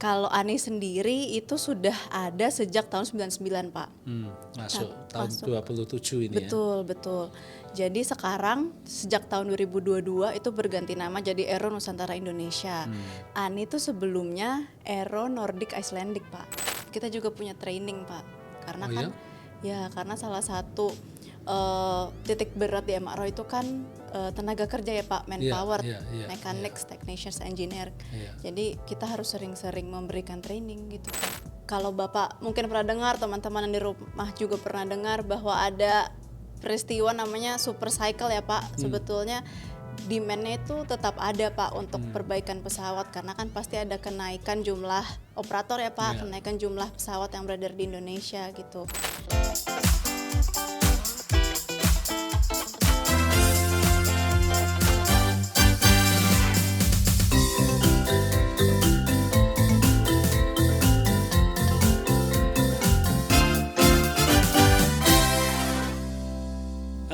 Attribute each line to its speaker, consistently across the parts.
Speaker 1: Kalau Ani sendiri itu sudah ada sejak tahun 99, Pak.
Speaker 2: Masuk tahun
Speaker 1: masuk.
Speaker 2: 27 ini
Speaker 1: Betul, betul. Jadi sekarang sejak tahun 2022 itu berganti nama jadi Aero Nusantara Indonesia. Ani itu sebelumnya Aero Nordic Icelandic, Pak. Kita juga punya training, Pak. Karena
Speaker 2: Oh,
Speaker 1: kan karena salah satu titik berat di MRO itu kan tenaga kerja ya Pak, manpower, mechanics, technicians, engineer. Jadi kita harus sering-sering memberikan training gitu. Kalau Bapak mungkin pernah dengar, teman-teman yang di rumah juga pernah dengar bahwa ada peristiwa namanya super cycle ya Pak. Sebetulnya demand-nya itu tetap ada Pak untuk perbaikan pesawat, karena kan pasti ada kenaikan jumlah operator ya Pak, kenaikan jumlah pesawat yang beredar di Indonesia gitu.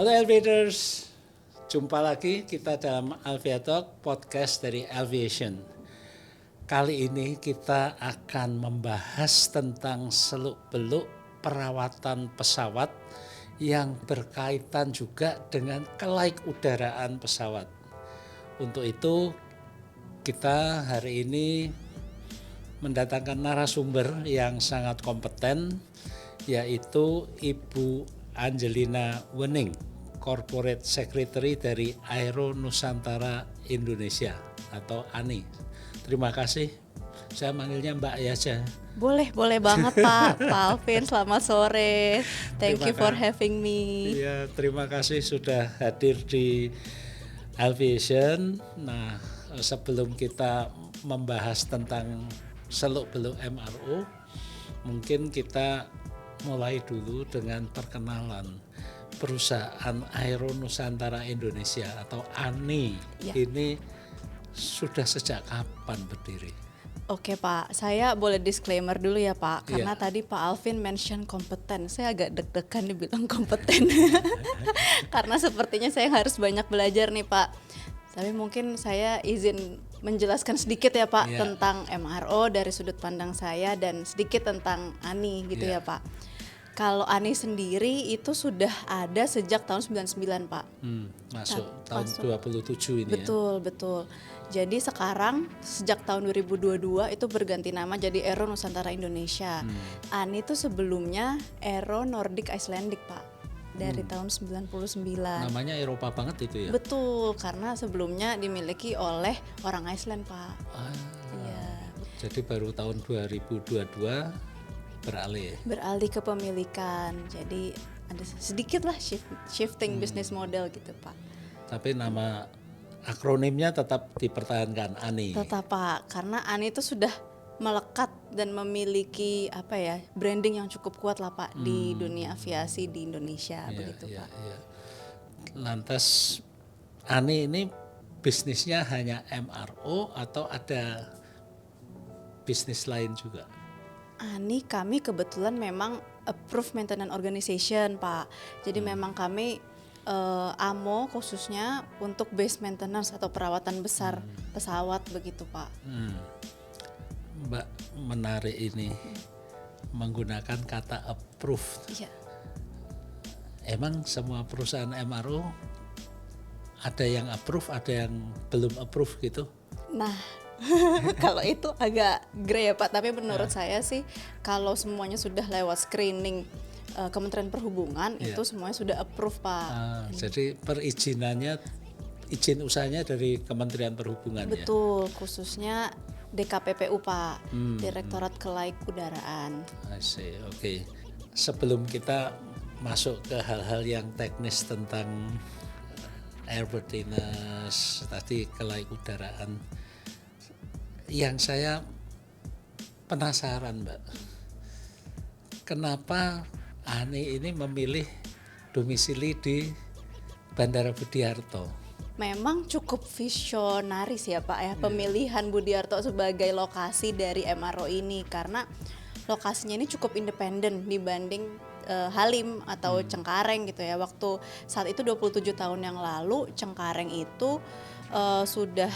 Speaker 2: Halo Aviators, jumpa lagi kita dalam Avia Talk, podcast dari Aviation. Kali ini kita akan membahas tentang seluk-beluk perawatan pesawat yang berkaitan juga dengan kelaikudaraan pesawat. Untuk itu kita hari ini mendatangkan narasumber yang sangat kompeten, yaitu Ibu Angelina Wening, Corporate Secretary dari Aero Nusantara Indonesia atau ANI. Terima kasih, saya manggilnya Mbak ya aja.
Speaker 1: Boleh banget Pak. Pak Alvin, selamat sore. Thank you for having me.
Speaker 2: Iya, terima kasih sudah hadir di Aviation. Nah, sebelum kita membahas tentang seluk-beluk MRO, mungkin kita mulai dulu dengan perkenalan perusahaan Aero Nusantara Indonesia atau ANI. Ini sudah sejak kapan berdiri?
Speaker 1: Oke Pak, saya boleh disclaimer dulu ya Pak, karena tadi Pak Alvin mention kompeten. Saya agak deg-degan dibilang kompeten karena sepertinya saya harus banyak belajar nih Pak. Tapi mungkin saya izin menjelaskan sedikit ya Pak tentang MRO dari sudut pandang saya dan sedikit tentang ANI gitu ya Pak. Kalau ANI sendiri itu sudah ada sejak tahun 99 Pak.
Speaker 2: Masuk tahun 27 ini.
Speaker 1: Betul. Jadi sekarang sejak tahun 2022 itu berganti nama jadi Aero Nusantara Indonesia. ANI itu sebelumnya Aero Nordic Icelandic Pak. Dari tahun 99.
Speaker 2: Namanya Eropa banget itu ya?
Speaker 1: Betul, karena sebelumnya dimiliki oleh orang Iceland Pak.
Speaker 2: Jadi baru tahun 2022 beralih
Speaker 1: kepemilikan. Jadi ada sedikit lah shifting business model gitu Pak.
Speaker 2: Tapi nama akronimnya tetap dipertahankan ANI.
Speaker 1: Tetap Pak, karena ANI itu sudah melekat dan memiliki branding yang cukup kuat lah Pak di dunia aviasi di Indonesia begitu Pak.
Speaker 2: Lantas ANI ini bisnisnya hanya MRO atau ada bisnis lain juga?
Speaker 1: ANI kami kebetulan memang approved maintenance organization Pak. Jadi memang kami AMO khususnya untuk base maintenance atau perawatan besar pesawat begitu Pak.
Speaker 2: Mbak menarik ini menggunakan kata approved.
Speaker 1: Iya.
Speaker 2: Emang semua perusahaan MRO ada yang approve, ada yang belum approve gitu?
Speaker 1: Nah, kalau itu agak grey ya Pak, tapi menurut saya sih kalau semuanya sudah lewat screening Kementerian Perhubungan itu semuanya sudah approve Pak.
Speaker 2: Jadi perizinannya, izin usahanya dari Kementerian Perhubungan.
Speaker 1: Betul, khususnya DKPPU Pak, Direktorat Kelaikudaraan.
Speaker 2: Oke. Sebelum kita masuk ke hal-hal yang teknis tentang airworthiness, tadi kelaikudaraan, yang saya penasaran Mbak, kenapa ANI ini memilih domisili di Bandara Budiarto?
Speaker 1: Memang cukup visionaris ya Pak ya, pemilihan Budiarto sebagai lokasi dari MRO ini, karena lokasinya ini cukup independen dibanding Halim atau Cengkareng gitu ya. Waktu saat itu 27 tahun yang lalu Cengkareng itu sudah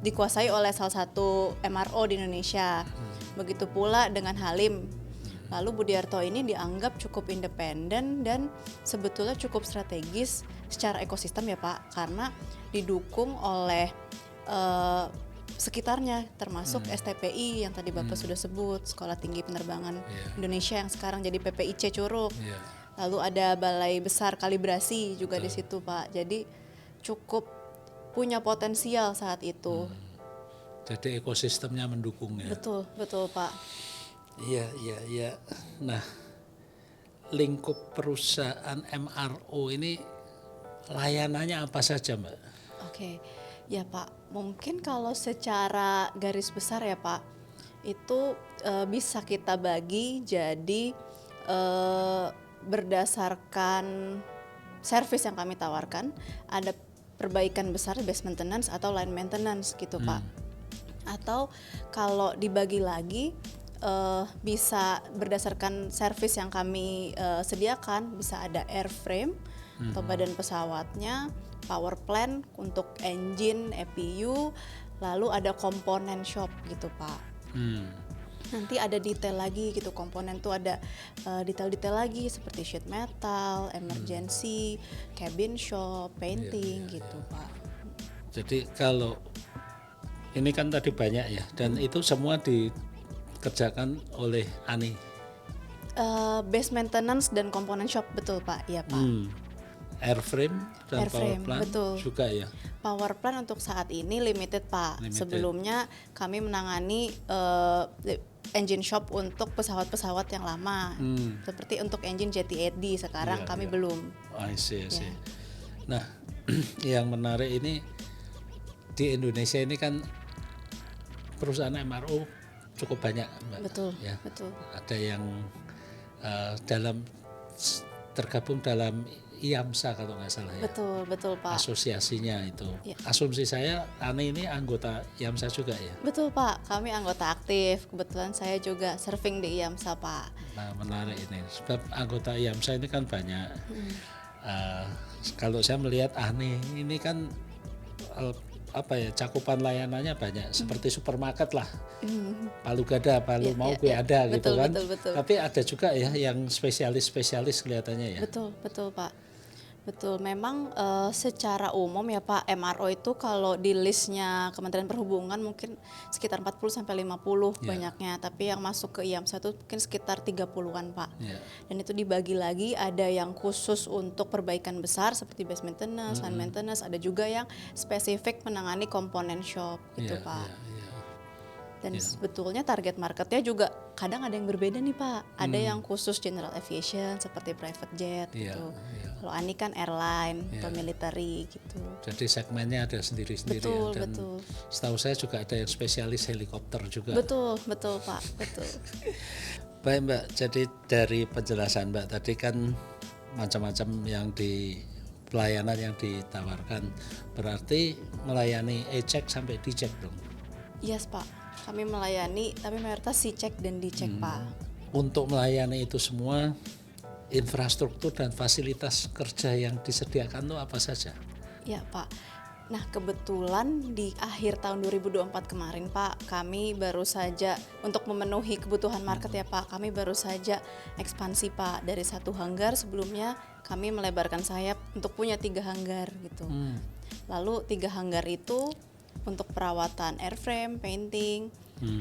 Speaker 1: dikuasai oleh salah satu MRO di Indonesia. Begitu pula dengan Halim. Lalu Budiarto ini dianggap cukup independen dan sebetulnya cukup strategis secara ekosistem ya Pak, karena didukung oleh sekitarnya, termasuk STPI yang tadi Bapak sudah sebut, Sekolah Tinggi Penerbangan Indonesia yang sekarang jadi PPIC Curug. Lalu ada Balai Besar Kalibrasi juga di situ Pak. Jadi cukup punya potensial saat itu.
Speaker 2: Jadi ekosistemnya mendukung ya.
Speaker 1: Betul, betul Pak.
Speaker 2: Iya. Nah, lingkup perusahaan MRO ini layanannya apa saja, Mbak?
Speaker 1: Oke, ya Pak. Mungkin kalau secara garis besar ya Pak, itu bisa kita bagi jadi berdasarkan service yang kami tawarkan, ada perbaikan besar base maintenance atau line maintenance gitu Pak. Atau kalau dibagi lagi bisa berdasarkan service yang kami sediakan, bisa ada airframe atau badan pesawatnya, power plant untuk engine, EPU, lalu ada komponen shop gitu Pak. Nanti ada detail lagi gitu, komponen tuh ada detail-detail lagi seperti sheet metal, emergency, cabin shop, painting gitu Pak.
Speaker 2: Jadi kalau ini kan tadi banyak ya, dan itu semua dikerjakan oleh Ani.
Speaker 1: Base maintenance dan komponen shop betul Pak, iya Pak.
Speaker 2: Airframe dan
Speaker 1: Airframe,
Speaker 2: power plant
Speaker 1: betul.
Speaker 2: juga ya.
Speaker 1: Power plant untuk saat ini limited Pak. Sebelumnya kami menangani engine shop untuk pesawat-pesawat yang lama, seperti untuk engine JT8D. Sekarang kami belum.
Speaker 2: I see. Nah, yang menarik ini di Indonesia ini kan perusahaan MRO cukup banyak, Mbak.
Speaker 1: Betul,
Speaker 2: ya.
Speaker 1: betul.
Speaker 2: Ada yang tergabung dalam IAMSA kalau nggak salah ya.
Speaker 1: Betul Pak.
Speaker 2: Asosiasinya itu.
Speaker 1: Ya.
Speaker 2: Asumsi saya Ani ini anggota IAMSA juga ya.
Speaker 1: Betul Pak, kami anggota aktif. Kebetulan saya juga surfing di IAMSA Pak.
Speaker 2: Nah menarik ini, sebab anggota IAMSA ini kan banyak. Kalau saya melihat Ani ini kan cakupan layanannya banyak, seperti supermarket lah. Palu gada, palu mau gue ada gitu kan.
Speaker 1: Betul.
Speaker 2: Tapi ada juga ya yang spesialis kelihatannya ya.
Speaker 1: Betul Pak. Betul, memang secara umum ya Pak, MRO itu kalau di listnya Kementerian Perhubungan mungkin sekitar 40-50 banyaknya, tapi yang masuk ke IAMSA itu mungkin sekitar 30-an Pak. Dan itu dibagi lagi, ada yang khusus untuk perbaikan besar seperti base maintenance, line maintenance, ada juga yang spesifik menangani komponen shop gitu Pak. Dan sebetulnya target marketnya juga kadang ada yang berbeda nih Pak. Ada yang khusus general aviation seperti private jet gitu. Kalau Ani kan airline atau military gitu.
Speaker 2: Jadi segmennya ada sendiri-sendiri
Speaker 1: betul,
Speaker 2: ya. Dan
Speaker 1: betul.
Speaker 2: setahu saya juga ada yang spesialis helikopter juga.
Speaker 1: Betul Pak, betul.
Speaker 2: Baik Mbak, jadi dari penjelasan Mbak tadi kan macam-macam yang pelayanan yang ditawarkan. Berarti melayani E-check sampai D-check dong?
Speaker 1: Yes Pak, kami melayani tapi mayoritas C-check dan D-check Pak.
Speaker 2: Untuk melayani itu semua, infrastruktur dan fasilitas kerja yang disediakan itu apa saja?
Speaker 1: Ya Pak, nah kebetulan di akhir tahun 2024 kemarin Pak, kami baru saja untuk memenuhi kebutuhan market ya Pak, kami baru saja ekspansi Pak, dari 1 hanggar. Sebelumnya kami melebarkan sayap untuk punya 3 hanggar gitu. Lalu 3 hanggar itu untuk perawatan airframe, painting,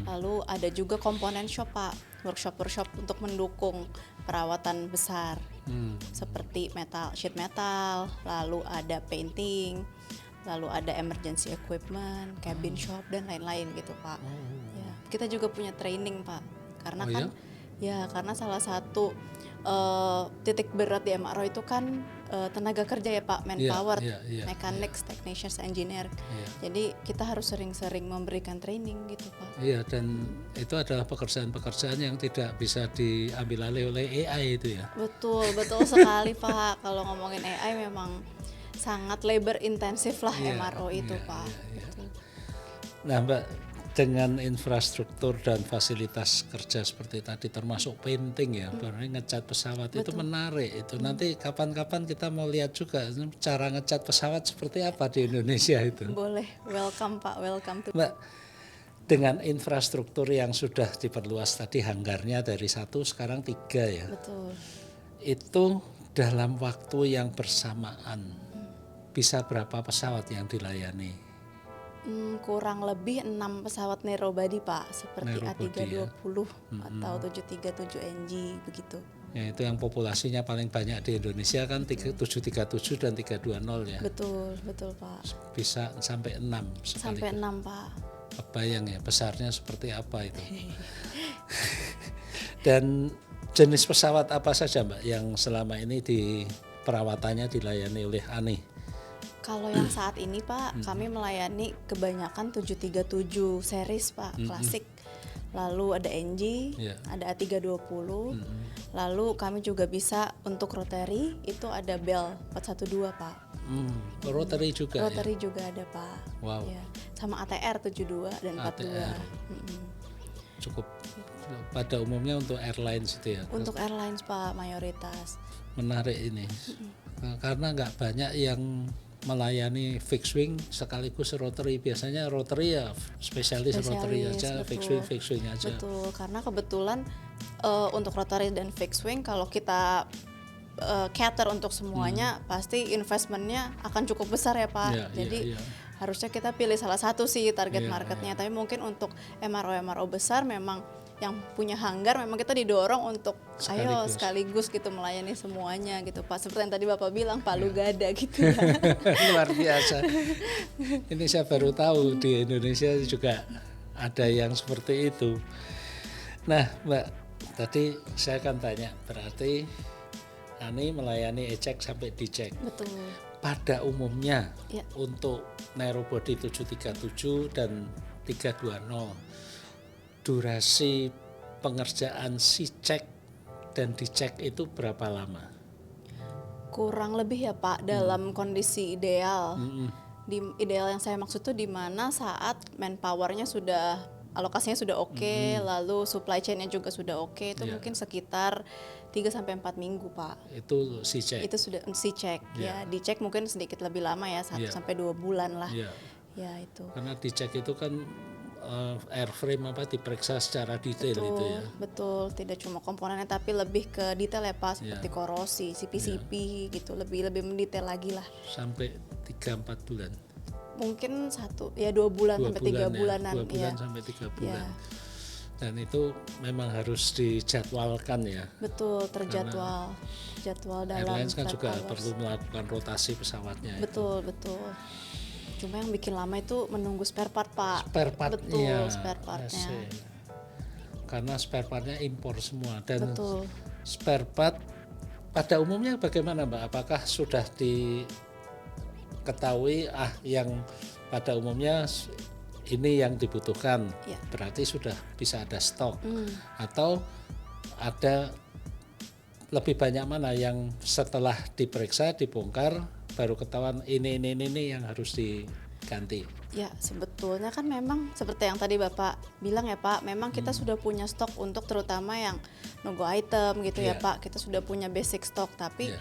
Speaker 1: lalu ada juga komponen shop Pak, workshop untuk mendukung perawatan besar seperti sheet metal, lalu ada painting, lalu ada emergency equipment, cabin shop dan lain-lain gitu Pak. Ya, kita juga punya training Pak, karena karena salah satu titik berat di MRO itu kan tenaga kerja ya Pak, manpower, mechanics, technicians, engineer. Jadi kita harus sering-sering memberikan training gitu Pak.
Speaker 2: Iya, dan itu adalah pekerjaan-pekerjaan yang tidak bisa diambil alih oleh AI itu ya.
Speaker 1: Betul sekali Pak. Kalau ngomongin AI memang sangat labor intensif lah MRO itu Pak. Betul.
Speaker 2: Nah Mbak, dengan infrastruktur dan fasilitas kerja seperti tadi termasuk painting ya, baru ngecat pesawat. Betul. Itu menarik itu. Nanti kapan-kapan kita mau lihat juga cara ngecat pesawat seperti apa di Indonesia itu.
Speaker 1: Boleh, welcome Pak, welcome to.
Speaker 2: Mbak, dengan infrastruktur yang sudah diperluas tadi, hanggarnya dari 1 sekarang 3 ya.
Speaker 1: Betul.
Speaker 2: Itu dalam waktu yang bersamaan bisa berapa pesawat yang dilayani?
Speaker 1: Kurang lebih 6 pesawat narrow body Pak, seperti
Speaker 2: Narrow body, ya.
Speaker 1: A320 atau 737NG begitu.
Speaker 2: Ya, itu yang populasinya paling banyak di Indonesia kan 737 dan 320 ya.
Speaker 1: Betul Pak.
Speaker 2: Bisa sampai 6 sekali.
Speaker 1: Sampai 6 Pak.
Speaker 2: Kebayang ya besarnya seperti apa itu. Dan jenis pesawat apa saja Mbak yang selama ini di perawatannya dilayani oleh ANI?
Speaker 1: Kalau yang saat ini Pak, kami melayani kebanyakan 737 series Pak, klasik. Lalu ada NG, ada A320. Lalu kami juga bisa untuk rotary itu ada Bell 412 Pak.
Speaker 2: Rotary juga
Speaker 1: Rotary juga ada Pak.
Speaker 2: Wow.
Speaker 1: Ya. Sama ATR 72 dan 42.
Speaker 2: ATR. Cukup pada umumnya untuk airlines itu ya.
Speaker 1: Untuk airlines Pak mayoritas.
Speaker 2: Menarik ini. Karena nggak banyak yang melayani fixed wing sekaligus rotary. Biasanya rotary ya spesialis rotary aja, fixed wing aja.
Speaker 1: Betul, karena kebetulan untuk rotary dan fixed wing kalau kita cater untuk semuanya pasti investmentnya akan cukup besar ya Pak. Jadi harusnya kita pilih salah satu sih target marketnya. Tapi mungkin untuk MRO besar memang yang punya hanggar memang kita didorong untuk sekaligus gitu melayani semuanya gitu Pak. Seperti yang tadi Bapak bilang Palu Gada gitu ya.
Speaker 2: Luar biasa. Ini saya baru tahu di Indonesia juga ada yang seperti itu. Nah Mbak, tadi saya akan tanya, berarti ANI melayani E-check sampai D-check.
Speaker 1: Betul.
Speaker 2: Pada umumnya untuk narrow body 737 dan 320 durasi pengerjaan C-check dan D-check itu berapa lama?
Speaker 1: Kurang lebih ya Pak dalam kondisi ideal. Di ideal yang saya maksud tuh di mana saat manpowernya sudah alokasinya sudah oke, lalu supply chainnya juga sudah oke, itu mungkin sekitar 3-4 minggu Pak.
Speaker 2: Itu C-check?
Speaker 1: Itu sudah C-check ya. D-check mungkin sedikit lebih lama ya, 1-2 bulan lah. Ya itu.
Speaker 2: Karena D-check itu kan airframe diperiksa secara detail itu ya.
Speaker 1: Betul, tidak cuma komponennya tapi lebih ke detail ya Pak, seperti korosi, CP gitu, lebih mendetail lagi lah.
Speaker 2: Sampai 3-4 bulan.
Speaker 1: Mungkin 2 bulan sampai 3 bulanan.
Speaker 2: 2 bulan sampai 3 bulan. Dan itu memang harus dijadwalkan ya.
Speaker 1: Betul, terjadwal. Jadwal dalam
Speaker 2: airlines kan juga perlu melakukan rotasi pesawatnya.
Speaker 1: Betul. Cuma yang bikin lama itu menunggu spare part Pak.
Speaker 2: Spare partnya.
Speaker 1: Betul, spare partnya.
Speaker 2: Karena spare partnya impor semua. Dan spare part pada umumnya bagaimana Mbak? Apakah sudah diketahui yang pada umumnya ini yang dibutuhkan, berarti sudah bisa ada stok, atau ada lebih banyak mana yang setelah diperiksa, dibongkar, baru ketahuan ini yang harus diganti?
Speaker 1: Ya sebetulnya kan memang seperti yang tadi Bapak bilang ya Pak, memang kita sudah punya stok untuk terutama yang no-go item gitu ya Pak, kita sudah punya basic stok, tapi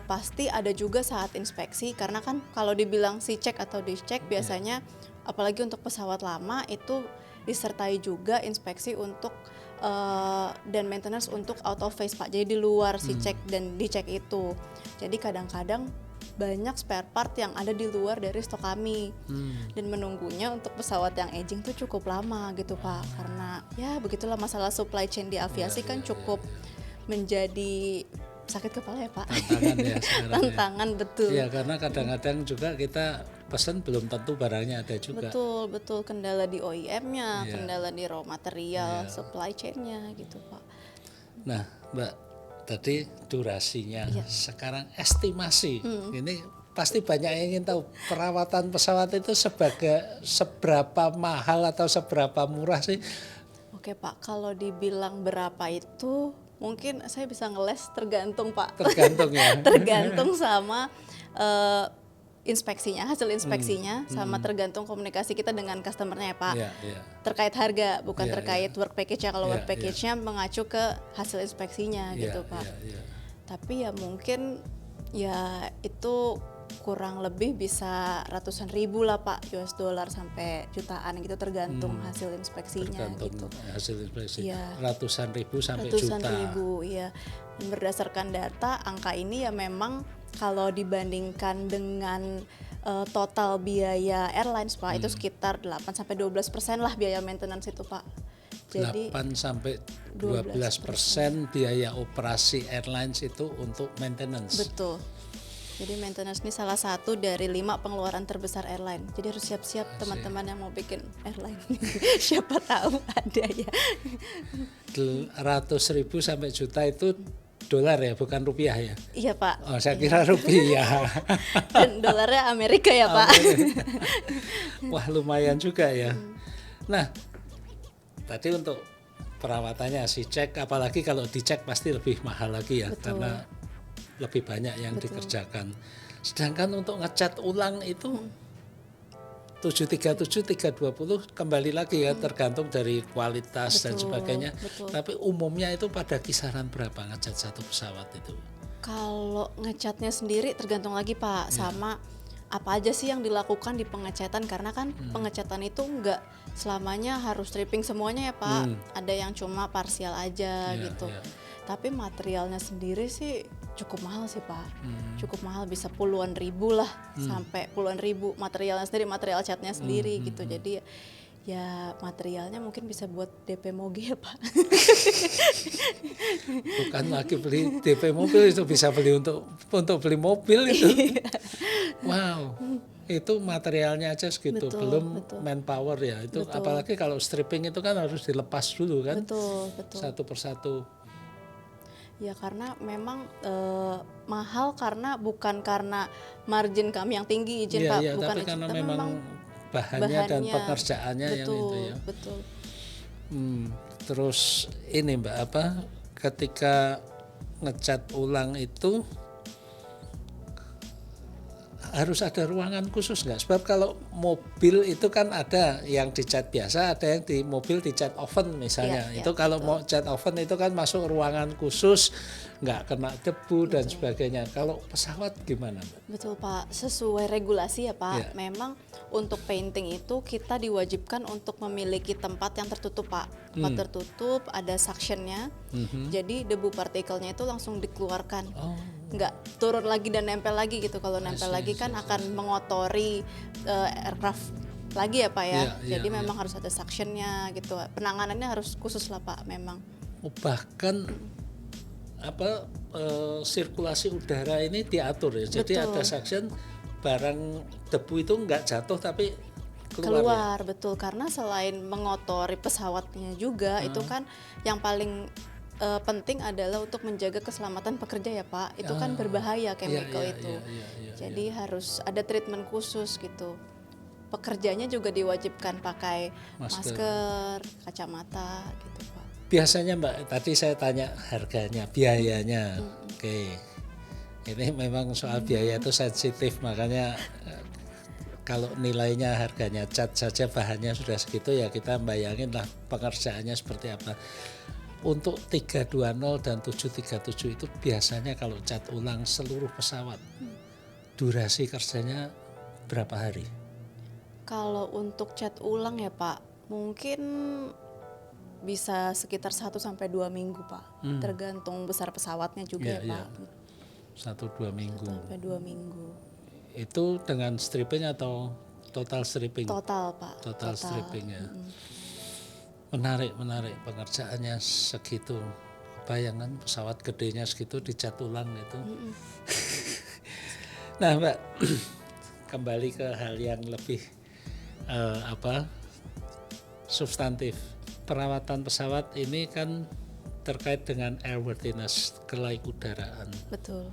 Speaker 1: pasti ada juga saat inspeksi, karena kan kalau dibilang C-check atau D-check biasanya apalagi untuk pesawat lama itu disertai juga inspeksi untuk dan maintenance untuk out of phase Pak. Jadi di luar C-check dan D-check itu. Jadi kadang-kadang banyak spare part yang ada di luar dari stok kami. Dan menunggunya untuk pesawat yang aging tuh cukup lama gitu Pak. Karena ya begitulah masalah supply chain di aviasi cukup menjadi sakit kepala ya Pak.
Speaker 2: Tantangan ya sekarang.
Speaker 1: Tantangan betul.
Speaker 2: Ya karena kadang-kadang juga kita pesan belum tentu barangnya ada juga.
Speaker 1: Betul, kendala di OEM-nya, kendala di raw material, supply chain-nya gitu Pak.
Speaker 2: Nah Mbak, tadi durasinya, sekarang estimasi. Ini pasti banyak yang ingin tahu perawatan pesawat itu seberapa mahal atau seberapa murah sih? Oke
Speaker 1: Pak, kalau dibilang berapa itu mungkin saya bisa ngeles tergantung Pak.
Speaker 2: Tergantung ya.
Speaker 1: Tergantung sama inspeksinya, hasil inspeksinya, sama tergantung komunikasi kita dengan customernya ya Pak. Terkait harga, bukan terkait work package-nya. Kalau work package-nya mengacu ke hasil inspeksinya gitu Pak. Tapi ya mungkin ya itu kurang lebih bisa ratusan ribu lah Pak, US dollar sampai jutaan gitu tergantung hasil inspeksinya gitu.
Speaker 2: Hasil inspeksi.
Speaker 1: Iya.
Speaker 2: Ratusan ribu sampai
Speaker 1: Ratusan
Speaker 2: juta.
Speaker 1: ribu, iya. Dan berdasarkan data, angka ini ya memang kalau dibandingkan dengan total biaya airlines Pak, itu sekitar 8-12% lah biaya maintenance itu Pak. Jadi
Speaker 2: 8-12% biaya operasi airlines itu untuk maintenance.
Speaker 1: betul. Jadi maintenance ini salah satu dari 5 pengeluaran terbesar airline. Jadi harus siap-siap teman-teman yang mau bikin airline. Siapa tahu ada ya.
Speaker 2: Ratus ribu sampai juta itu dolar ya, bukan rupiah ya?
Speaker 1: Iya Pak.
Speaker 2: Oh, saya kira rupiah.
Speaker 1: Dan dolarnya Amerika ya Pak.
Speaker 2: Wah, lumayan juga ya. Nah, tadi untuk perawatannya si cek, apalagi kalau dicek pasti lebih mahal lagi ya.
Speaker 1: Betul.
Speaker 2: Karena lebih banyak yang dikerjakan. Sedangkan untuk ngecat ulang itu 737, 320 kembali lagi ya, tergantung dari kualitas dan sebagainya.
Speaker 1: Betul.
Speaker 2: Tapi umumnya itu pada kisaran berapa ngecat satu pesawat itu?
Speaker 1: Kalau ngecatnya sendiri tergantung lagi Pak sama apa aja sih yang dilakukan di pengecatan, karena kan pengecatan itu enggak selamanya harus stripping semuanya ya Pak. Ada yang cuma parsial aja gitu. Tapi materialnya sendiri sih cukup mahal sih Pak. Cukup mahal, bisa puluhan ribu lah sampai puluhan ribu materialnya sendiri, material catnya sendiri gitu. Jadi ya materialnya mungkin bisa buat DP moge ya Pak.
Speaker 2: Bukan lagi beli DP mobil, itu bisa beli untuk beli mobil itu. Wow, itu materialnya aja segitu, belum manpower ya. Itu apalagi kalau stripping itu kan harus dilepas dulu kan.
Speaker 1: Betul.
Speaker 2: Satu persatu.
Speaker 1: Ya karena memang mahal karena bukan karena margin kami yang tinggi izin Pak, bukan
Speaker 2: tapi karena memang bahannya dan pekerjaannya yang itu ya.
Speaker 1: Betul.
Speaker 2: Terus ini Mbak, ketika ngecat ulang itu harus ada ruangan khusus nggak? Sebab kalau mobil itu kan ada yang dicat biasa, ada yang di mobil dicat oven misalnya. Itu kalau mau cat oven itu kan masuk ruangan khusus, nggak kena debu dan sebagainya. Kalau pesawat gimana Mbak?
Speaker 1: Betul Pak, sesuai regulasi ya Pak. Memang untuk painting itu kita diwajibkan untuk memiliki tempat yang tertutup Pak. Tempat tertutup, ada suctionnya. Jadi debu partikelnya itu langsung dikeluarkan. Nggak turun lagi dan nempel lagi gitu. Kalau nempel lagi kan akan mengotori aircraft lagi ya Pak ya. Jadi memang harus ada suctionnya gitu. Penanganannya harus khusus lah Pak memang.
Speaker 2: Bahkan sirkulasi udara ini diatur ya. Jadi ada suction, barang debu itu nggak jatuh tapi keluar ya?
Speaker 1: Betul, karena selain mengotori pesawatnya juga itu kan yang paling penting adalah untuk menjaga keselamatan pekerja ya Pak. Itu kan berbahaya chemical itu. Jadi harus ada treatment khusus gitu. Pekerjanya juga diwajibkan pakai masker, kacamata gitu Pak.
Speaker 2: Biasanya Mbak, tadi saya tanya harganya, biayanya. Oke. Ini memang soal biaya itu sensitif, makanya kalau nilainya harganya cat saja bahannya sudah segitu ya kita bayangin lah pengerjaannya seperti apa. Untuk 320 dan 737 itu biasanya kalau cat ulang seluruh pesawat, durasi kerjanya berapa hari?
Speaker 1: Kalau untuk cat ulang ya Pak, mungkin bisa sekitar 1-2 minggu Pak. Tergantung besar pesawatnya juga ya Pak.
Speaker 2: 1-2 minggu.
Speaker 1: 1-2 minggu.
Speaker 2: Itu dengan stripping atau total stripping?
Speaker 1: Total Pak.
Speaker 2: Total stripping ya. Menarik pengerjaannya segitu. Bayangan pesawat gedenya segitu dicat ulang itu. Nah Mbak, kembali ke hal yang lebih substantif. Perawatan pesawat ini kan terkait dengan airworthiness, kelayudaraan.
Speaker 1: Betul.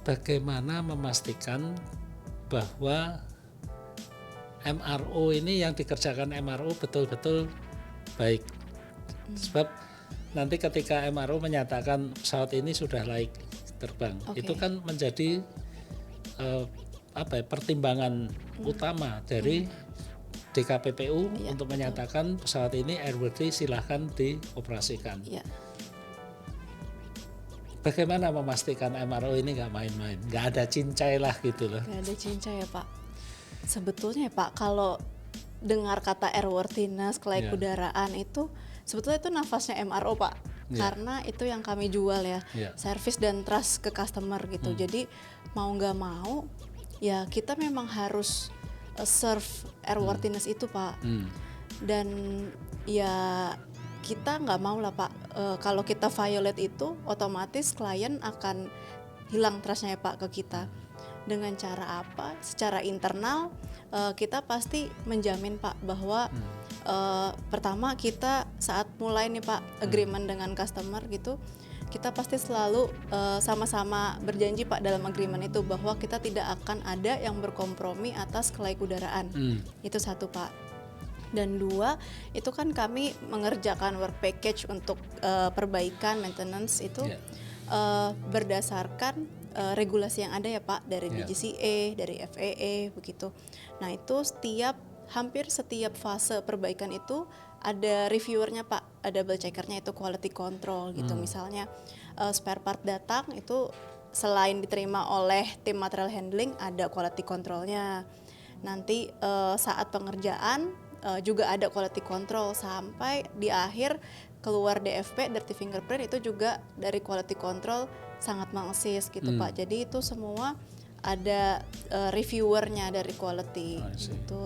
Speaker 2: Bagaimana memastikan bahwa MRO ini yang dikerjakan MRO betul-betul baik. Sebab nanti ketika MRO menyatakan pesawat ini sudah layak terbang, itu kan menjadi pertimbangan utama dari DKPPU untuk menyatakan pesawat ini airworthy, silahkan dioperasikan. bagaimana memastikan MRO ini nggak main-main, nggak ada cincai lah gitu loh.
Speaker 1: Nggak ada cincai ya Pak. Sebetulnya ya Pak, kalau dengar kata airworthiness, kelayak udaraan itu sebetulnya itu nafasnya MRO Pak. Karena itu yang kami jual ya, service dan trust ke customer gitu. Jadi mau nggak mau ya kita memang harus serve airworthiness itu Pak. Dan ya kita nggak mau lah Pak, kalau kita violate itu otomatis klien akan hilang trustnya ya Pak ke kita. Dengan cara apa? Secara internal kita pasti menjamin Pak bahwa pertama kita saat mulai nih Pak agreement dengan customer gitu, kita pasti selalu sama-sama berjanji Pak dalam agreement itu bahwa kita tidak akan ada yang berkompromi atas kelayak udaraan. Itu satu Pak. Dan dua, itu kan kami mengerjakan work package untuk perbaikan maintenance itu berdasarkan regulasi yang ada ya Pak dari DGCA, dari FAA begitu. Nah itu hampir setiap fase perbaikan itu ada reviewernya Pak, ada double checkernya itu quality control gitu. Misalnya spare part datang itu selain diterima oleh tim material handling ada quality controlnya. Nanti saat pengerjaan juga ada quality control sampai di akhir keluar DFP, dirty fingerprint itu juga dari quality control sangat mengassist gitu Pak. Jadi itu semua ada reviewernya dari quality gitu.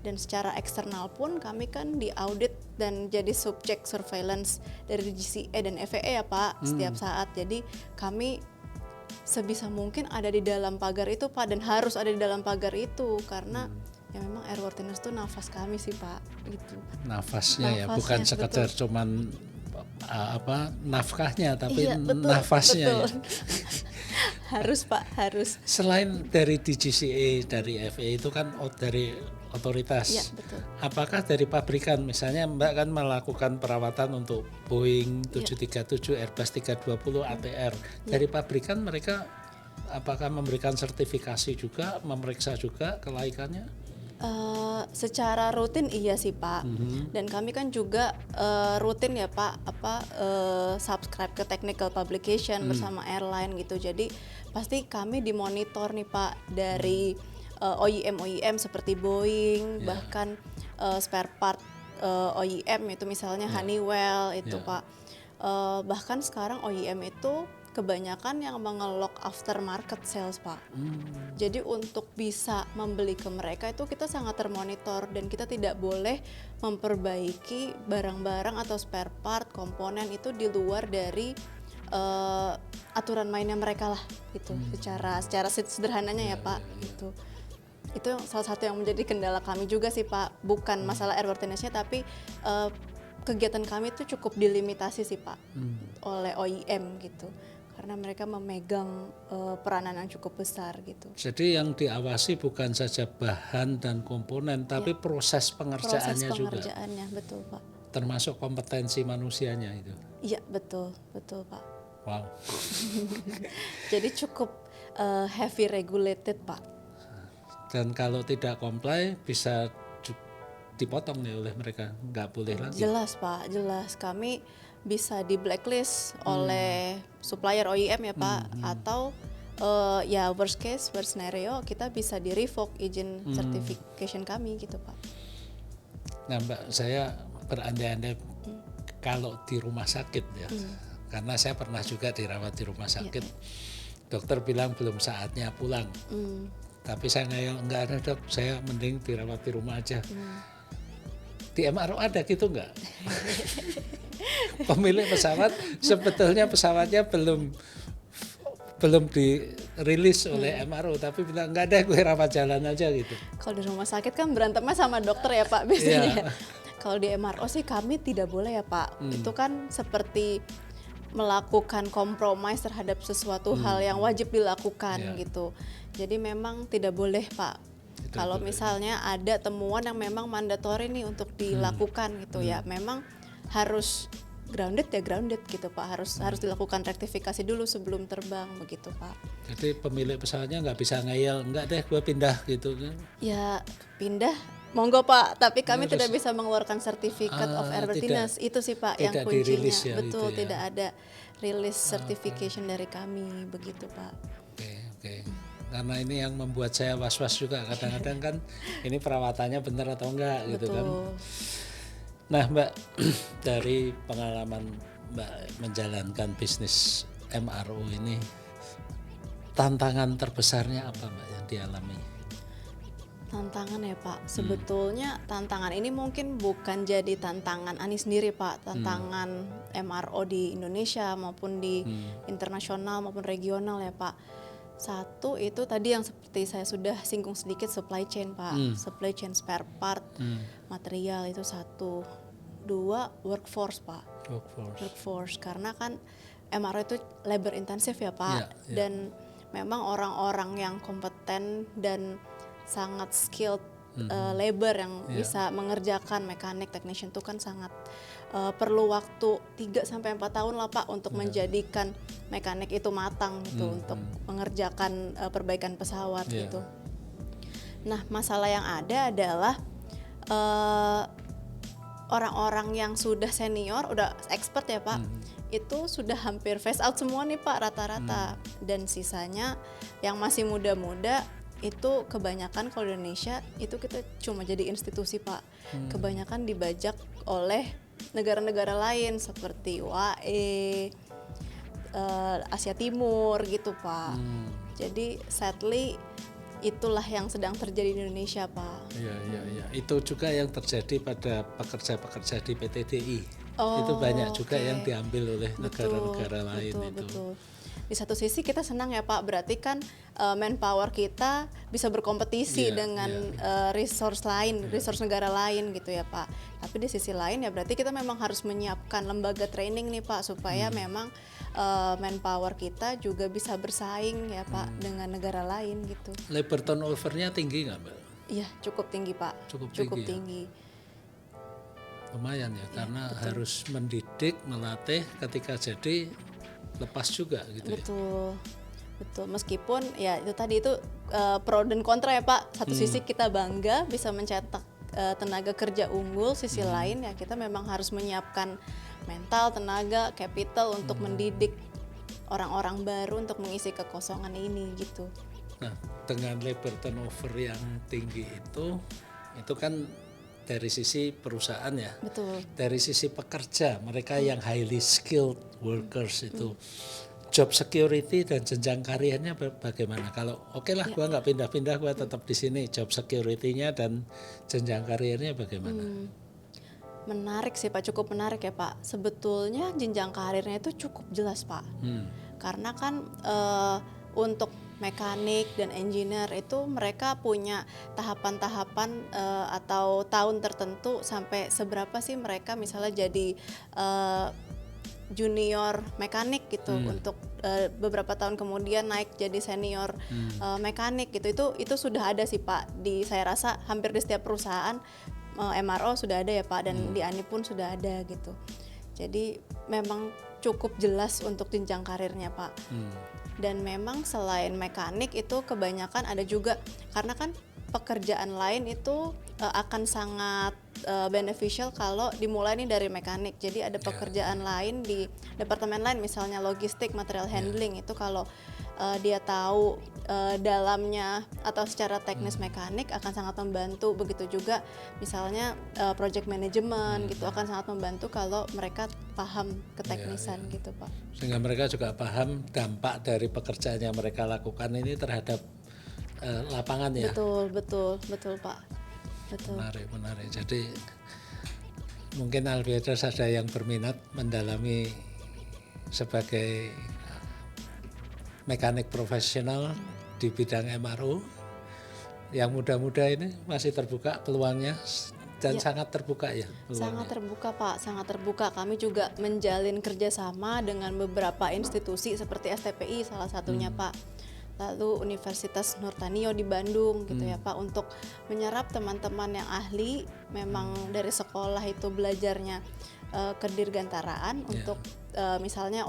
Speaker 1: Dan secara eksternal pun kami kan diaudit dan jadi subjek surveillance dari DGCA dan FAA ya Pak setiap saat. Jadi kami sebisa mungkin ada di dalam pagar itu Pak, dan harus ada di dalam pagar itu karena ya memang airworthiness itu nafas kami sih Pak gitu.
Speaker 2: Nafasnya ya, bukan sekedar cuman nafkahnya tapi nafasnya
Speaker 1: betul. Ya. Harus Pak, harus.
Speaker 2: Selain dari DGCA, dari FAA itu kan dari otoritas.
Speaker 1: Ya, betul.
Speaker 2: Apakah dari pabrikan, misalnya Mbak kan melakukan perawatan untuk Boeing 737, Airbus 320, ATR. Dari pabrikan mereka apakah memberikan sertifikasi juga, memeriksa juga kelaikannya?
Speaker 1: Secara rutin iya sih Pak. Dan kami kan juga rutin ya Pak subscribe ke technical publication bersama airline gitu. Jadi pasti kami dimonitor nih Pak dari OEM seperti Boeing, bahkan spare part OEM itu misalnya Honeywell itu Pak. Bahkan sekarang OEM itu kebanyakan yang mengelok aftermarket sales Pak. Jadi untuk bisa membeli ke mereka itu kita sangat termonitor dan kita tidak boleh memperbaiki barang-barang atau spare part, komponen itu di luar dari aturan mainnya mereka lah gitu. Secara sederhananya ya Pak gitu. Itu salah satu yang menjadi kendala kami juga sih Pak. Bukan masalah airworthiness-nya tapi kegiatan kami itu cukup dilimitasi sih Pak oleh OEM gitu. Karena mereka memegang peranan yang cukup besar gitu.
Speaker 2: Jadi yang diawasi bukan saja bahan dan komponen, tapi proses pengerjaannya juga.
Speaker 1: Proses pengerjaannya, betul Pak.
Speaker 2: Termasuk kompetensi manusianya itu.
Speaker 1: Iya betul Pak.
Speaker 2: Wow.
Speaker 1: Jadi cukup heavy regulated Pak.
Speaker 2: Dan kalau tidak comply bisa dipotong nih oleh mereka, nggak boleh lagi.
Speaker 1: Jelas Pak, jelas kami bisa di blacklist oleh supplier OEM ya Pak, atau ya worst scenario kita bisa di revoke izin certification kami gitu Pak.
Speaker 2: Nah Mbak, saya berandai-andai kalau di rumah sakit ya, karena saya pernah juga dirawat di rumah sakit, dokter bilang belum saatnya pulang, tapi saya nggak ada dok, saya mending dirawat di rumah aja. Di MRO ada gitu nggak? Pemilik pesawat sebetulnya pesawatnya belum dirilis oleh MRO, tapi bilang nggak ada, gue rawat jalan aja gitu.
Speaker 1: Kalau di rumah sakit kan berantemnya sama dokter ya Pak biasanya. Kalau di MRO sih kami tidak boleh ya Pak. Itu kan seperti melakukan kompromi terhadap sesuatu hal yang wajib dilakukan gitu. Jadi memang tidak boleh Pak. Kalau misalnya ada temuan yang memang mandatori nih untuk dilakukan gitu ya, memang harus grounded gitu Pak, harus dilakukan rektifikasi dulu sebelum terbang begitu Pak.
Speaker 2: Jadi pemilik pesawatnya nggak bisa ngeyel, nggak deh gue pindah gitu kan?
Speaker 1: Ya pindah Monggo Pak, tapi kami
Speaker 2: Harus-
Speaker 1: tidak bisa mengeluarkan Certificate of Airworthiness. Itu sih Pak yang
Speaker 2: tidak
Speaker 1: kuncinya.
Speaker 2: dirilis ya,
Speaker 1: Betul,
Speaker 2: itu ya.
Speaker 1: tidak ada release certification dari kami, begitu Pak.
Speaker 2: Oke. Karena ini yang membuat saya was-was juga kadang-kadang kan ini perawatannya benar atau enggak gitu kan.
Speaker 1: Betul.
Speaker 2: Nah Mbak, dari pengalaman Mbak menjalankan bisnis MRO ini, tantangan terbesarnya apa Mbak yang dialami?
Speaker 1: Tantangan ya Pak, sebetulnya tantangan ini mungkin bukan jadi tantangan Ani sendiri Pak, tantangan MRO di Indonesia maupun di internasional maupun regional ya Pak. Satu itu tadi yang seperti saya sudah singgung sedikit, supply chain Pak, supply chain spare part, material itu satu. Dua, workforce Pak, workforce karena kan MRO itu labor intensif ya Pak, dan memang orang-orang yang kompeten dan sangat skilled labor yang bisa mengerjakan mekanik, technician itu kan sangat perlu waktu 3-4 tahun lah Pak untuk menjadikan mekanik itu matang gitu untuk mengerjakan perbaikan pesawat gitu. Nah masalah yang ada adalah orang-orang yang sudah senior, udah expert ya Pak, itu sudah hampir phase out semua nih Pak rata-rata, dan sisanya yang masih muda-muda itu kebanyakan kalau di Indonesia itu kita cuma jadi institusi Pak, kebanyakan dibajak oleh negara-negara lain seperti UAE, Asia Timur gitu Pak. Jadi sadly itulah yang sedang terjadi di Indonesia Pak.
Speaker 2: Iya. Itu juga yang terjadi pada pekerja-pekerja di PTDI. Itu banyak juga yang diambil oleh negara-negara lain itu.
Speaker 1: Betul. Di satu sisi kita senang ya Pak, berarti kan manpower kita bisa berkompetisi dengan resource lain, resource negara lain gitu ya Pak. Tapi di sisi lain ya berarti kita memang harus menyiapkan lembaga training nih Pak, supaya memang manpower kita juga bisa bersaing ya Pak dengan negara lain gitu.
Speaker 2: Labor turnover-nya tinggi nggak Mbak?
Speaker 1: Iya cukup tinggi Pak, cukup tinggi.
Speaker 2: Lumayan ya, karena harus mendidik, melatih, ketika jadi lepas juga gitu ya.
Speaker 1: Betul. Meskipun ya itu tadi itu pro dan kontra ya Pak. Satu sisi kita bangga bisa mencetak tenaga kerja unggul, sisi lain ya kita memang harus menyiapkan mental, tenaga, capital untuk mendidik orang-orang baru untuk mengisi kekosongan ini gitu.
Speaker 2: Nah, dengan labor turnover yang tinggi itu kan dari sisi perusahaan ya.
Speaker 1: Betul.
Speaker 2: Dari sisi pekerja, mereka yang highly skilled workers itu job security dan jenjang karirnya bagaimana? Kalau gua nggak pindah-pindah, gua tetap di sini, job security-nya dan jenjang karirnya bagaimana?
Speaker 1: Menarik sih Pak, cukup menarik ya Pak. Sebetulnya jenjang karirnya itu cukup jelas Pak. Karena kan untuk mekanik dan engineer itu mereka punya tahapan-tahapan atau tahun tertentu sampai seberapa sih mereka misalnya jadi junior mekanik gitu, untuk beberapa tahun kemudian naik jadi senior mekanik gitu. Itu sudah ada sih Pak, saya rasa hampir di setiap perusahaan MRO sudah ada ya Pak, dan di ANI pun sudah ada gitu. Jadi memang cukup jelas untuk jenjang karirnya Pak. Dan memang selain mekanik itu kebanyakan ada juga, karena kan pekerjaan lain itu akan sangat beneficial kalau dimulai nih dari mekanik. Jadi ada pekerjaan lain di departemen lain, misalnya logistik, material handling, itu kalau dia tahu dalamnya atau secara teknis mekanik akan sangat membantu. Begitu juga misalnya project management gitu akan sangat membantu kalau mereka paham keteknisan gitu Pak.
Speaker 2: Sehingga mereka juga paham dampak dari pekerjaan yang mereka lakukan ini terhadap lapangan ya.
Speaker 1: Betul Pak. Betul.
Speaker 2: Menarik. Jadi mungkin Albiadas ada yang berminat mendalami sebagai mekanik profesional di bidang MRO. Yang muda-muda ini masih terbuka peluangnya dan sangat terbuka ya peluangnya.
Speaker 1: Sangat terbuka Pak, sangat terbuka. Kami juga menjalin kerjasama dengan beberapa institusi seperti STPI salah satunya Pak. Lalu Universitas Nurtanio di Bandung gitu ya Pak, untuk menyerap teman-teman yang ahli memang dari sekolah itu belajarnya kedirgantaraan untuk misalnya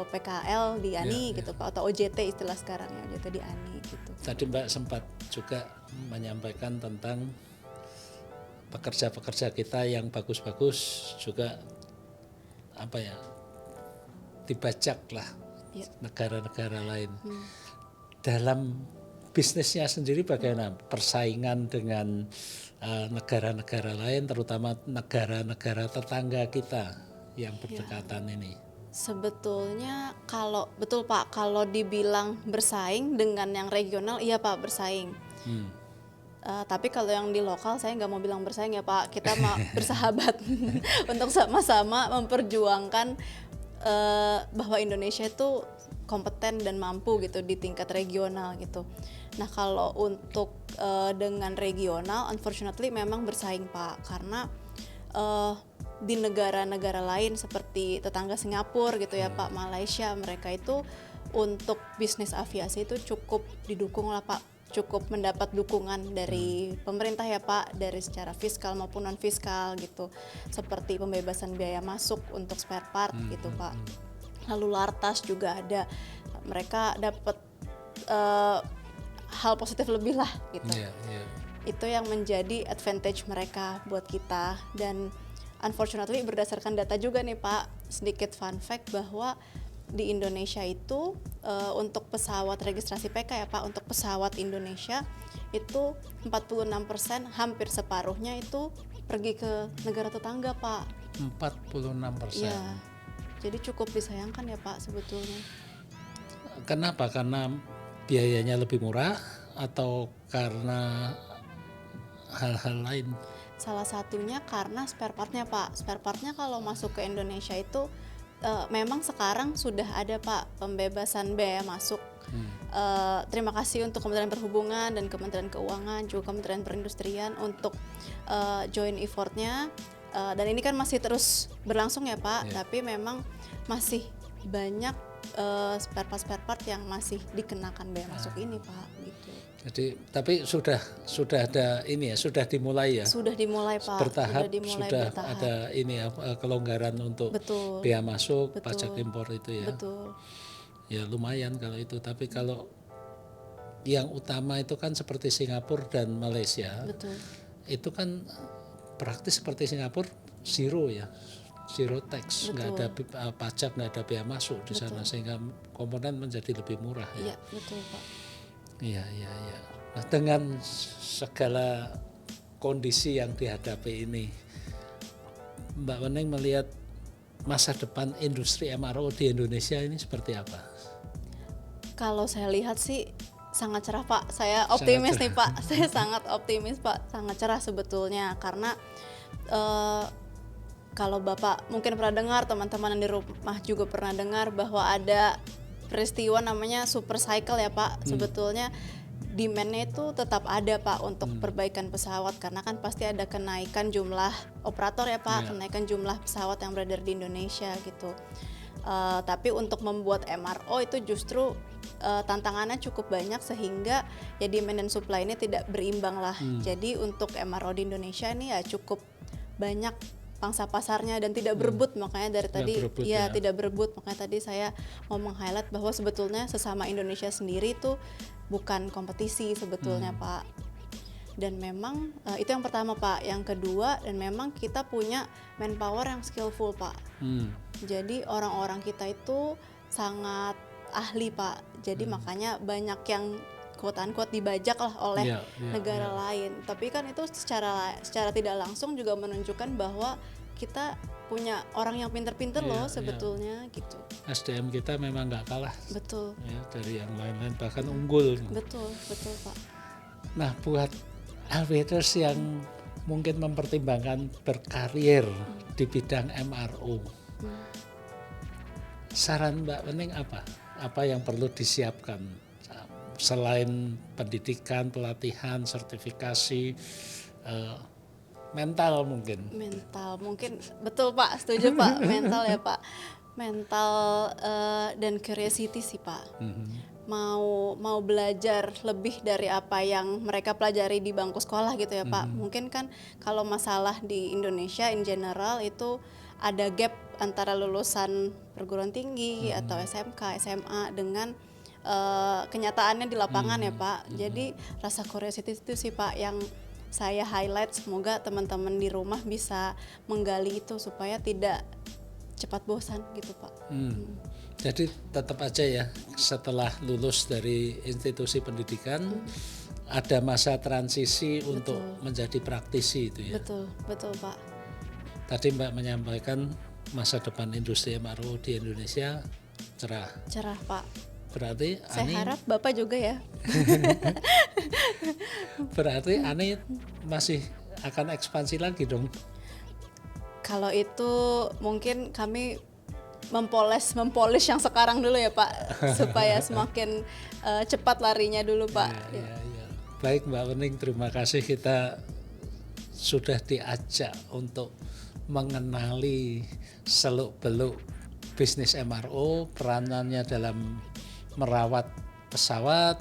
Speaker 1: PKL di ANI gitu Pak, atau OJT istilah sekarang ya, OJT di ANI gitu.
Speaker 2: Tadi Mbak sempat juga menyampaikan tentang pekerja-pekerja kita yang bagus-bagus juga apa ya, dibajak lah negara-negara lain. Dalam bisnisnya sendiri bagaimana persaingan dengan negara-negara lain, terutama negara-negara tetangga kita yang berdekatan ini?
Speaker 1: Sebetulnya kalau betul Pak, kalau dibilang bersaing dengan yang regional, iya Pak bersaing. Tapi kalau yang di lokal saya nggak mau bilang bersaing ya Pak, kita mau bersahabat untuk sama-sama memperjuangkan bahwa Indonesia itu kompeten dan mampu gitu di tingkat regional gitu. Nah kalau untuk dengan regional, unfortunately memang bersaing Pak, karena di negara-negara lain seperti tetangga Singapura gitu ya Pak, Malaysia, mereka itu untuk bisnis aviasi itu cukup didukung lah Pak, cukup mendapat dukungan dari pemerintah ya Pak, dari secara fiskal maupun non fiskal gitu, seperti pembebasan biaya masuk untuk spare part gitu Pak. Lalu Lartas juga ada, mereka dapat hal positif lebih lah gitu. Itu yang menjadi advantage mereka buat kita. Dan unfortunately berdasarkan data juga nih Pak, sedikit fun fact bahwa di Indonesia itu untuk pesawat registrasi PK ya Pak, untuk pesawat Indonesia itu 46%, hampir separuhnya itu pergi ke negara tetangga Pak.
Speaker 2: 46%.
Speaker 1: Iya. Jadi cukup disayangkan ya Pak sebetulnya.
Speaker 2: Kenapa? Karena biayanya lebih murah atau karena hal-hal lain?
Speaker 1: Salah satunya karena spare partnya Pak. Spare partnya kalau masuk ke Indonesia itu memang sekarang sudah ada Pak pembebasan biaya masuk. Terima kasih untuk Kementerian Perhubungan dan Kementerian Keuangan, juga Kementerian Perindustrian untuk joint effortnya. Dan ini kan masih terus berlangsung ya Pak, tapi memang masih banyak spare part yang masih dikenakan biaya masuk ini Pak gitu.
Speaker 2: Jadi tapi sudah ada ini ya, sudah dimulai ya.
Speaker 1: Sudah dimulai Pak.
Speaker 2: Bertahap, sudah ada ini ya, kelonggaran untuk biaya masuk, pajak impor itu ya.
Speaker 1: Betul.
Speaker 2: Ya lumayan kalau itu, tapi kalau yang utama itu kan seperti Singapura dan Malaysia.
Speaker 1: Betul.
Speaker 2: Itu kan praktis seperti Singapura, zero ya. Zero tax, nggak ada pajak, nggak ada biaya masuk di sana, sehingga komponen menjadi lebih murah.
Speaker 1: Iya, betul Pak.
Speaker 2: Iya. Nah, dengan segala kondisi yang dihadapi ini, Mbak Wening melihat masa depan industri MRO di Indonesia ini seperti apa?
Speaker 1: Kalau saya lihat sih sangat cerah Pak. Saya optimis nih Pak. Saya sangat optimis Pak. Sangat cerah sebetulnya, karena kalau Bapak mungkin pernah dengar, teman-teman yang di rumah juga pernah dengar bahwa ada peristiwa namanya super cycle ya Pak. Sebetulnya demand-nya itu tetap ada Pak untuk perbaikan pesawat, karena kan pasti ada kenaikan jumlah operator ya Pak, kenaikan jumlah pesawat yang beredar di Indonesia gitu. Tapi untuk membuat MRO itu justru tantangannya cukup banyak, sehingga ya demand dan supply ini tidak berimbang lah. Jadi untuk MRO di Indonesia ini ya cukup banyak pangsa pasarnya dan tidak berebut, makanya dari tadi tidak berebut, makanya tadi saya mau meng-highlight bahwa sebetulnya sesama Indonesia sendiri itu bukan kompetisi sebetulnya Pak. Dan memang itu yang pertama Pak. Yang kedua, dan memang kita punya manpower yang skillful Pak. Jadi orang-orang kita itu sangat ahli Pak. Jadi makanya banyak yang quote-unquote dibajak lah oleh negara lain. Tapi kan itu secara tidak langsung juga menunjukkan bahwa kita punya orang yang pinter-pinter loh sebetulnya gitu.
Speaker 2: SDM kita memang nggak kalah.
Speaker 1: Betul.
Speaker 2: Ya, dari yang lain-lain, bahkan unggul.
Speaker 1: Betul Pak.
Speaker 2: Nah, buat aviators yang mungkin mempertimbangkan berkarir di bidang MRO, saran Mbak Wening apa? Apa yang perlu disiapkan? Selain pendidikan, pelatihan, sertifikasi, mental mungkin
Speaker 1: betul Pak, setuju Pak. Mental ya Pak, mental dan curiosity sih Pak. Mau belajar lebih dari apa yang mereka pelajari di bangku sekolah gitu ya Pak. Mungkin kan kalau masalah di Indonesia in general itu ada gap antara lulusan perguruan tinggi atau SMK, SMA dengan kenyataannya di lapangan ya Pak. Jadi rasa curiosity itu sih Pak yang saya highlight, semoga teman-teman di rumah bisa menggali itu supaya tidak cepat bosan gitu Pak.
Speaker 2: Jadi tetap aja ya, setelah lulus dari institusi pendidikan ada masa transisi untuk menjadi praktisi itu ya.
Speaker 1: Betul Pak.
Speaker 2: Tadi Mbak menyampaikan masa depan industri MRO di Indonesia cerah
Speaker 1: Pak.
Speaker 2: Berarti
Speaker 1: saya harap Bapak juga ya.
Speaker 2: Berarti Ani masih akan ekspansi lagi dong.
Speaker 1: Kalau itu mungkin kami mempolish yang sekarang dulu ya Pak, supaya semakin cepat larinya dulu Pak.
Speaker 2: Ya. Baik Mbak Wening, terima kasih, kita sudah diajak untuk mengenali seluk-beluk bisnis MRO, peranannya dalam merawat pesawat,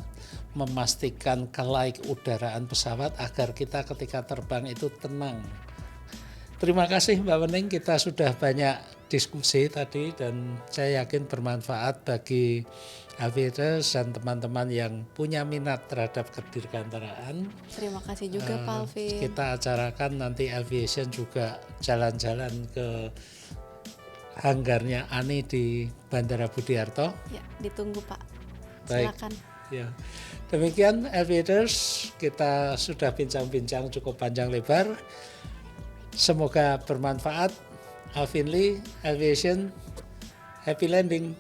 Speaker 2: memastikan kelaik udaraan pesawat agar kita ketika terbang itu tenang. Terima kasih Mbak Wening, kita sudah banyak diskusi tadi dan saya yakin bermanfaat bagi aviators dan teman-teman yang punya minat terhadap kedirgantaraan.
Speaker 1: Terima kasih juga Pak Alvin.
Speaker 2: Kita acarakan nanti aviation juga jalan-jalan ke hanggarnya Ani di Bandara Budiarto.
Speaker 1: Ya, ditunggu Pak.
Speaker 2: Baik.
Speaker 1: Silakan.
Speaker 2: Ya. Demikian aviators, kita sudah bincang-bincang cukup panjang lebar. Semoga bermanfaat. Alvin Lee, Aviation, happy landing.